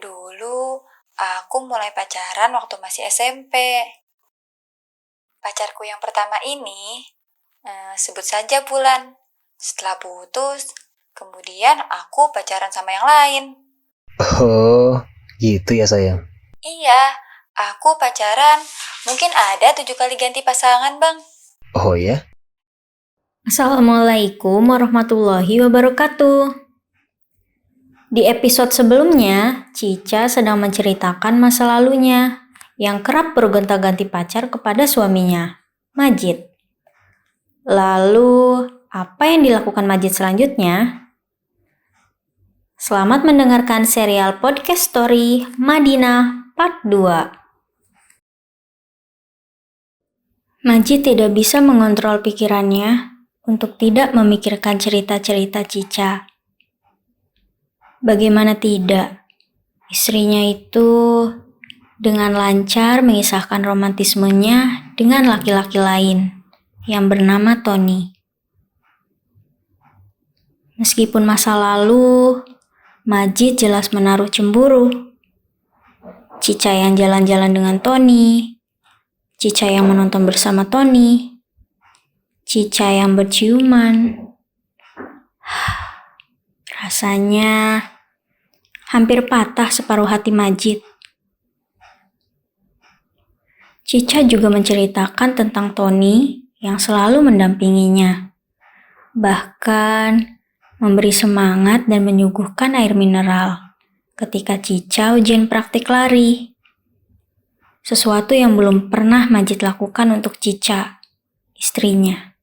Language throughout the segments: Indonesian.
Dulu, aku mulai pacaran waktu masih SMP. Pacarku yang pertama ini, sebut saja Bulan. Setelah putus, kemudian aku pacaran sama yang lain. Oh, gitu ya sayang. Iya, aku pacaran mungkin ada 7 kali ganti pasangan, Bang. Oh ya? Assalamualaikum warahmatullahi wabarakatuh. Di episode sebelumnya, Cica sedang menceritakan masa lalunya yang kerap bergonta-ganti pacar kepada suaminya, Majid. Lalu, apa yang dilakukan Majid selanjutnya? Selamat mendengarkan serial podcast story Madinah Part 2. Majid tidak bisa mengontrol pikirannya untuk tidak memikirkan cerita-cerita Cica. Bagaimana tidak, istrinya itu dengan lancar mengisahkan romantismenya dengan laki-laki lain yang bernama Tony. Meskipun masa lalu, Majid jelas menaruh cemburu. Cica yang jalan-jalan dengan Tony, Cica yang menonton bersama Tony, Cica yang berciuman. Rasanya hampir patah separuh hati Majid. Cica juga menceritakan tentang Tony yang selalu mendampinginya. Bahkan memberi semangat dan menyuguhkan air mineral ketika Cica ujian praktik lari. Sesuatu yang belum pernah Majid lakukan untuk Cica, istrinya.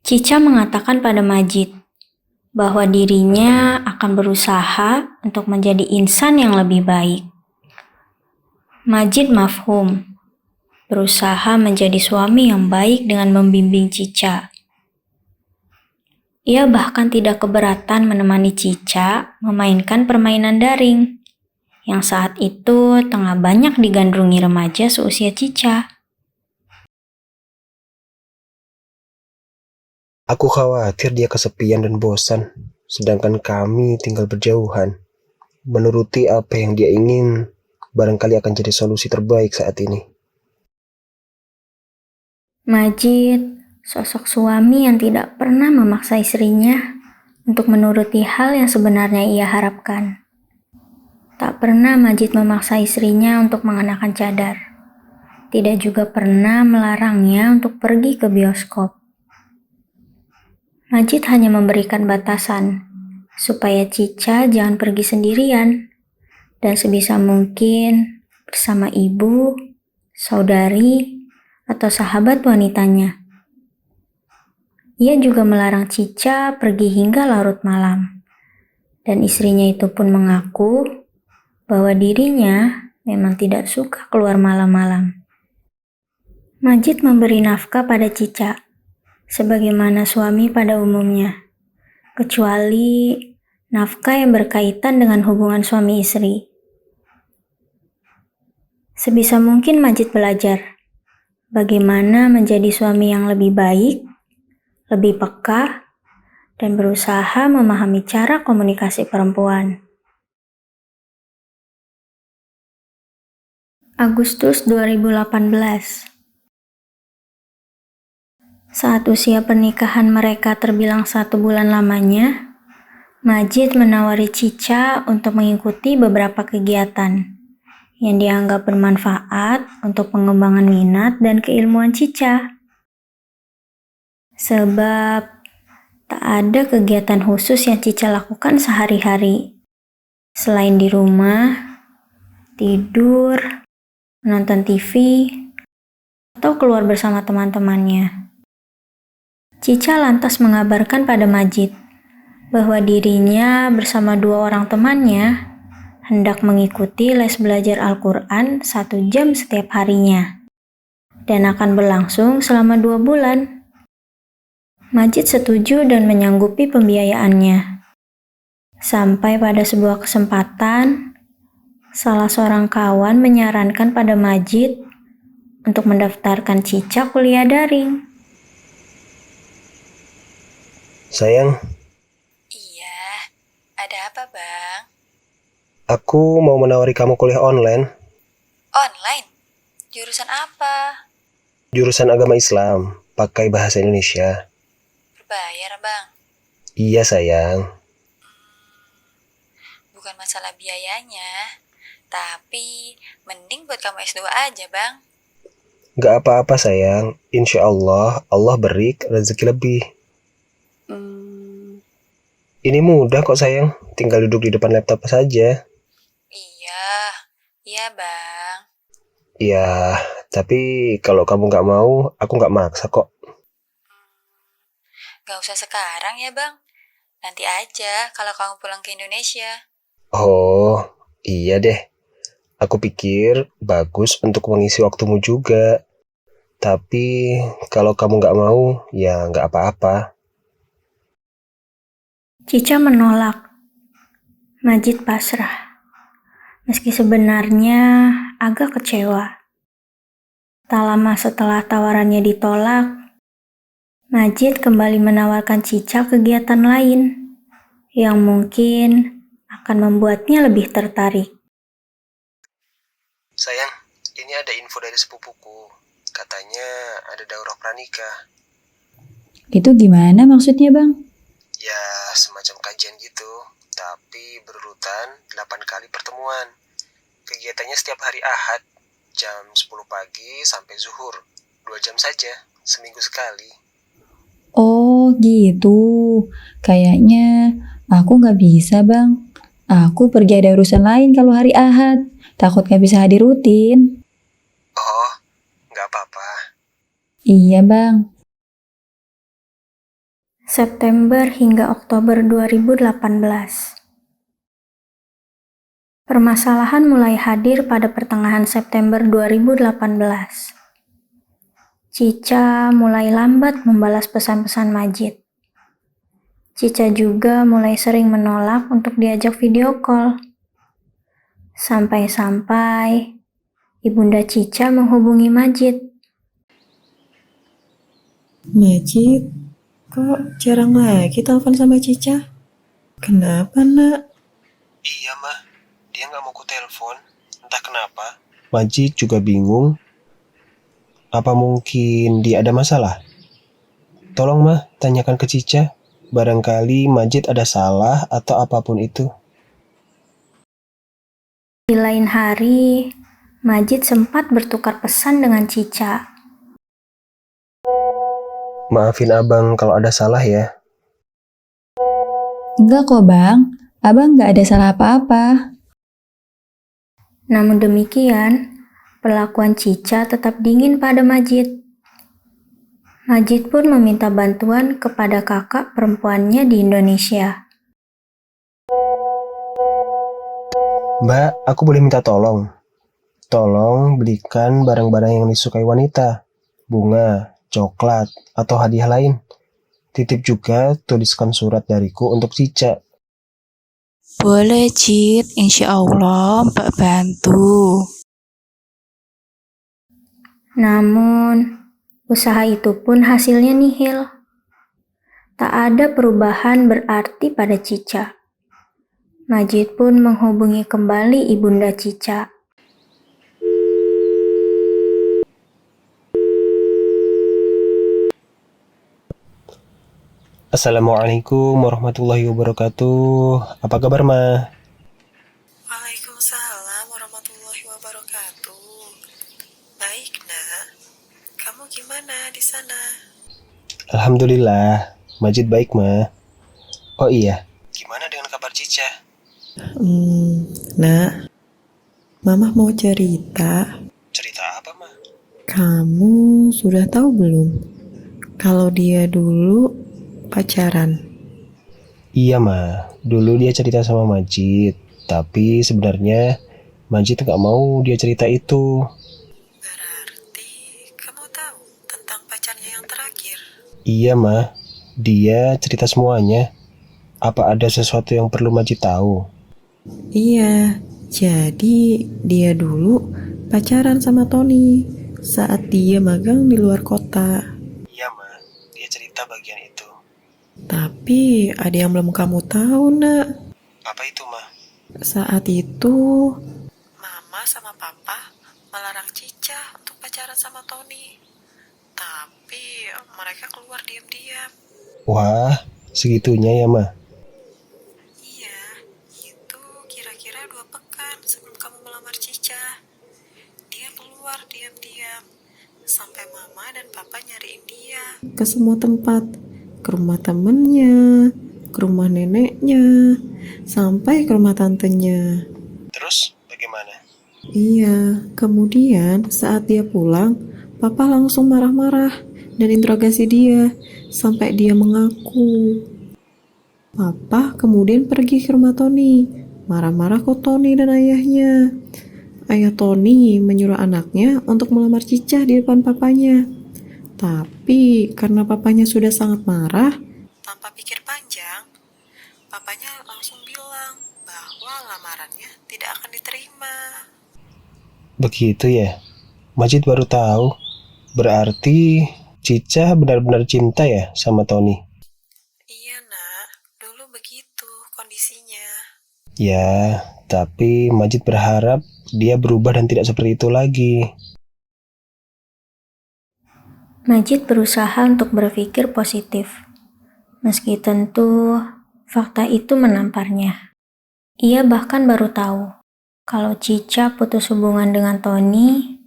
Cica mengatakan pada Majid bahwa dirinya akan berusaha untuk menjadi insan yang lebih baik. Majid mafhum, berusaha menjadi suami yang baik dengan membimbing Cica. Ia bahkan tidak keberatan menemani Cica memainkan permainan daring, yang saat itu tengah banyak digandrungi remaja seusia Cica. Aku khawatir dia kesepian dan bosan, sedangkan kami tinggal berjauhan. Menuruti apa yang dia ingin, barangkali akan jadi solusi terbaik saat ini. Majid, sosok suami yang tidak pernah memaksa istrinya untuk menuruti hal yang sebenarnya ia harapkan. Tak pernah Majid memaksa istrinya untuk mengenakan cadar. Tidak juga pernah melarangnya untuk pergi ke bioskop. Majid hanya memberikan batasan supaya Cica jangan pergi sendirian dan sebisa mungkin bersama ibu, saudari, atau sahabat wanitanya. Ia juga melarang Cica pergi hingga larut malam. Dan istrinya itu pun mengaku bahwa dirinya memang tidak suka keluar malam-malam. Majid memberi nafkah pada Cica, sebagaimana suami pada umumnya, kecuali nafkah yang berkaitan dengan hubungan suami istri. Sebisa mungkin Majid belajar bagaimana menjadi suami yang lebih baik, lebih peka, dan berusaha memahami cara komunikasi perempuan. Agustus 2018. Saat usia pernikahan mereka terbilang 1 bulan lamanya, Majid menawari Cica untuk mengikuti beberapa kegiatan yang dianggap bermanfaat untuk pengembangan minat dan keilmuan Cica. Sebab tak ada kegiatan khusus yang Cica lakukan sehari-hari. Selain di rumah, tidur, menonton TV, atau keluar bersama teman-temannya. Cica lantas mengabarkan pada Majid bahwa dirinya bersama 2 orang temannya hendak mengikuti les belajar Al-Quran 1 jam setiap harinya dan akan berlangsung selama 2 bulan. Majid setuju dan menyanggupi pembiayaannya. Sampai pada sebuah kesempatan, salah seorang kawan menyarankan pada Majid untuk mendaftarkan Cica kuliah daring. Sayang, Iya, ada apa, Bang? Aku mau menawari kamu kuliah online, Online? Jurusan apa? jurusan agama Islam, pakai bahasa Indonesia. Berbayar, Bang. Iya sayang, Bukan masalah biayanya, tapi mending buat kamu S2 aja, Bang. gak apa-apa sayang. Insya Allah, Allah beri rezeki lebih. Ini mudah kok sayang, tinggal duduk di depan laptop saja. Iya, iya, Bang. Ya, tapi kalau kamu gak mau, aku gak maksa kok. Gak usah sekarang ya, Bang. Nanti aja kalau kamu pulang ke Indonesia. Oh, iya deh. Aku pikir bagus untuk mengisi waktumu juga. Tapi kalau kamu gak mau, ya gak apa-apa. Cica menolak. Majid pasrah. Meski sebenarnya agak kecewa. Tak lama setelah tawarannya ditolak, Majid kembali menawarkan Cica kegiatan lain yang mungkin akan membuatnya lebih tertarik. Sayang, ini ada info dari sepupuku. Katanya ada daurah pranikah. Itu gimana maksudnya, Bang? Ya, semacam kajian gitu. Tapi berurutan 8 kali pertemuan. Kegiatannya setiap hari Ahad, jam 10 pagi sampai zuhur. 2 jam saja, seminggu sekali. Oh, gitu. Kayaknya aku nggak bisa, Bang. Aku pergi ada urusan lain kalau hari Ahad. Takut nggak bisa hadir rutin. Oh, nggak apa-apa. Iya, Bang. September hingga Oktober 2018. Permasalahan mulai hadir pada pertengahan September 2018. Cica mulai lambat membalas pesan-pesan Majid. Cica juga mulai sering menolak untuk diajak video call. Sampai-sampai Ibunda Cica menghubungi Majid. Majid, kok jarang lagi telepon sama Cica? Kenapa, nak? Iya, Mah. Dia nggak mau ku telepon. Entah kenapa. Majid juga bingung. Apa mungkin dia ada masalah? Tolong, Mah, tanyakan ke Cica. Barangkali Majid ada salah atau apapun itu. Di lain hari, Majid sempat bertukar pesan dengan Cica. Maafin abang kalau ada salah ya. Enggak kok, Bang. Abang nggak ada salah apa-apa. Namun demikian, perlakuan Cica tetap dingin pada Majid. Majid pun meminta bantuan kepada kakak perempuannya di Indonesia. Mbak, aku boleh minta tolong? Tolong belikan barang-barang yang disukai wanita. Bunga, coklat, atau hadiah lain. Titip juga tuliskan surat dariku untuk Cica. Boleh, Cid. Insya Allah, Mbak bantu. Namun, usaha itu pun hasilnya nihil. Tak ada perubahan berarti pada Cica. Majid pun menghubungi kembali Ibunda Cica. Assalamualaikum warahmatullahi wabarakatuh. Apa kabar, Ma? Waalaikumsalam warahmatullahi wabarakatuh. Baik, nak. Kamu gimana di sana? Alhamdulillah, Majid baik, Ma. Oh iya, gimana dengan kabar Cica? Nak, Mama mau cerita. Cerita apa, Ma? Kamu sudah tahu belum? Kalau dia dulu pacaran. Iya, Ma. Dulu dia cerita sama Majid. Tapi sebenarnya Majid nggak mau dia cerita itu. Berarti kamu tahu tentang pacarnya yang terakhir? Iya, Ma. Dia cerita semuanya. Apa ada sesuatu yang perlu Majid tahu? Iya, jadi dia dulu pacaran sama Tony saat dia magang di luar kota. Iya, Ma. Dia cerita bagian itu. Tapi ada yang belum kamu tahu, nak. Apa itu, Ma? Saat itu, Mama sama Papa melarang Cica untuk pacaran sama Tony. Tapi mereka keluar diam-diam. Wah, segitunya ya, Ma. Iya, itu kira-kira 2 pekan sebelum kamu melamar Cica. Dia keluar diam-diam. Sampai Mama dan Papa nyariin dia ke semua tempat. Ke rumah temennya, ke rumah neneknya, sampai ke rumah tantenya. Terus bagaimana? Iya, kemudian saat dia pulang, Papa langsung marah-marah dan interogasi dia sampai dia mengaku. Papa kemudian pergi ke rumah Tony, marah-marah ke Tony dan ayahnya. Ayah Tony menyuruh anaknya untuk melamar Cica di depan papanya. Tapi karena papanya sudah sangat marah, tanpa pikir panjang, papanya langsung bilang bahwa lamarannya tidak akan diterima. Begitu ya? Majid baru tahu. Berarti Cica benar-benar cinta ya sama Tony? Iya nak, dulu begitu kondisinya. Ya, tapi Majid berharap dia berubah dan tidak seperti itu lagi. Majid berusaha untuk berpikir positif, meski tentu fakta itu menamparnya. Ia bahkan baru tahu kalau Cica putus hubungan dengan Tony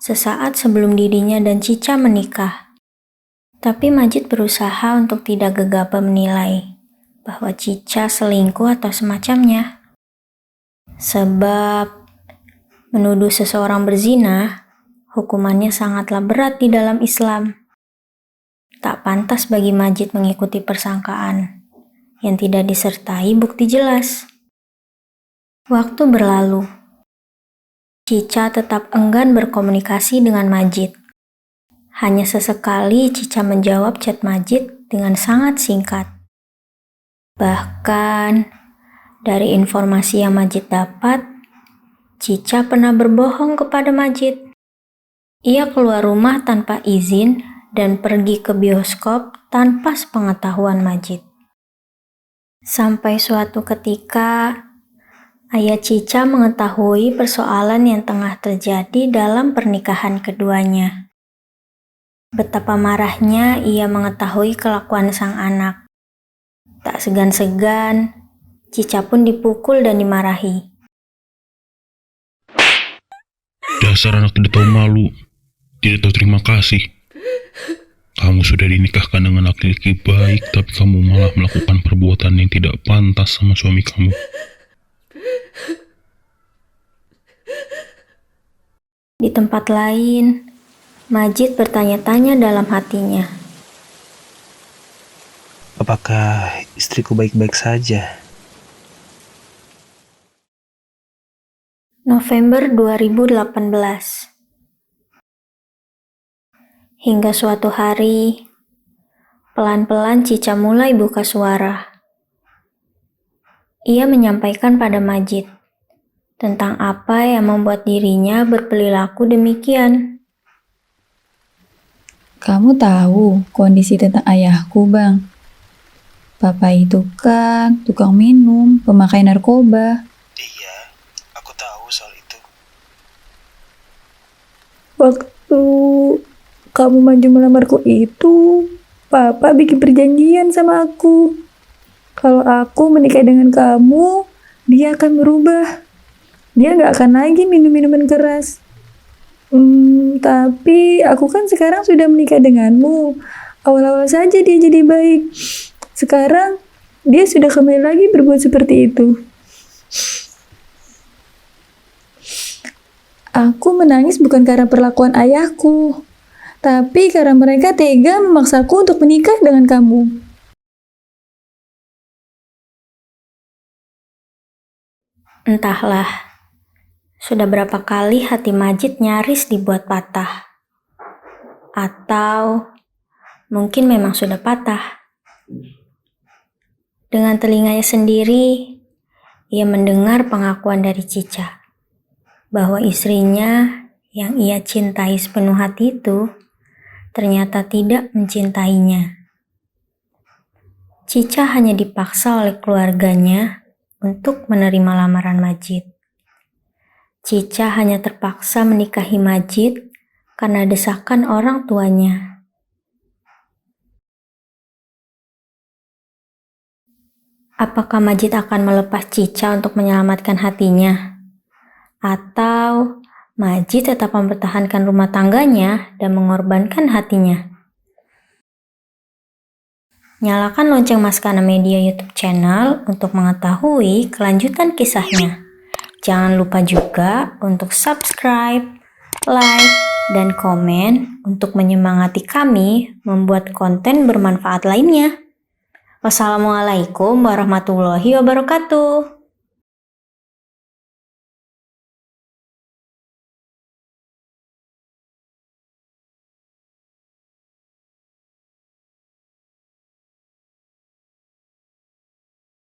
sesaat sebelum dirinya dan Cica menikah. Tapi Majid berusaha untuk tidak gegabah menilai bahwa Cica selingkuh atau semacamnya. Sebab menuduh seseorang berzina, hukumannya sangatlah berat di dalam Islam. Tak pantas bagi Majid mengikuti persangkaan yang tidak disertai bukti jelas. Waktu berlalu. Cica tetap enggan berkomunikasi dengan Majid. Hanya sesekali Cica menjawab chat Majid dengan sangat singkat. Bahkan, dari informasi yang Majid dapat, Cica pernah berbohong kepada Majid. Ia keluar rumah tanpa izin dan pergi ke bioskop tanpa sepengetahuan Majid. Sampai suatu ketika, ayah Cica mengetahui persoalan yang tengah terjadi dalam pernikahan keduanya. Betapa marahnya ia mengetahui kelakuan sang anak. Tak segan-segan, Cica pun dipukul dan dimarahi. Dasar anak tidak tahu malu, tidak tahu terima kasih. Kamu sudah dinikahkan dengan laki-laki baik, tapi kamu malah melakukan perbuatan yang tidak pantas sama suami kamu. Di tempat lain, Majid bertanya-tanya dalam hatinya. Apakah istriku baik-baik saja? November 2018. Hingga suatu hari, pelan-pelan Cica mulai buka suara. Ia menyampaikan pada Majid tentang apa yang membuat dirinya berperilaku demikian. Kamu tahu kondisi tentang ayahku, Bang. Papa itu kan tukang minum, pemakai narkoba. Iya, aku tahu soal itu. Waktu kamu maju melamarku itu, Papa bikin perjanjian sama aku. Kalau aku menikah dengan kamu, dia akan berubah. Dia gak akan lagi minum minuman keras. Tapi aku kan sekarang sudah menikah denganmu. Awal-awal saja dia jadi baik. Sekarang dia sudah kembali lagi berbuat seperti itu. Aku menangis bukan karena perlakuan ayahku, tapi karena mereka tega memaksaku untuk menikah dengan kamu. Entahlah, sudah berapa kali hati Majid nyaris dibuat patah. Atau mungkin memang sudah patah. Dengan telinganya sendiri, ia mendengar pengakuan dari Cica bahwa istrinya yang ia cintai sepenuh hati itu ternyata tidak mencintainya. Cica hanya dipaksa oleh keluarganya untuk menerima lamaran Majid. Cica hanya terpaksa menikahi Majid karena desakan orang tuanya. Apakah Majid akan melepas Cica untuk menyelamatkan hatinya? Atau Majid tetap mempertahankan rumah tangganya dan mengorbankan hatinya? Nyalakan lonceng Maskana Media YouTube channel untuk mengetahui kelanjutan kisahnya. Jangan lupa juga untuk subscribe, like, dan komen untuk menyemangati kami membuat konten bermanfaat lainnya. Wassalamualaikum warahmatullahi wabarakatuh.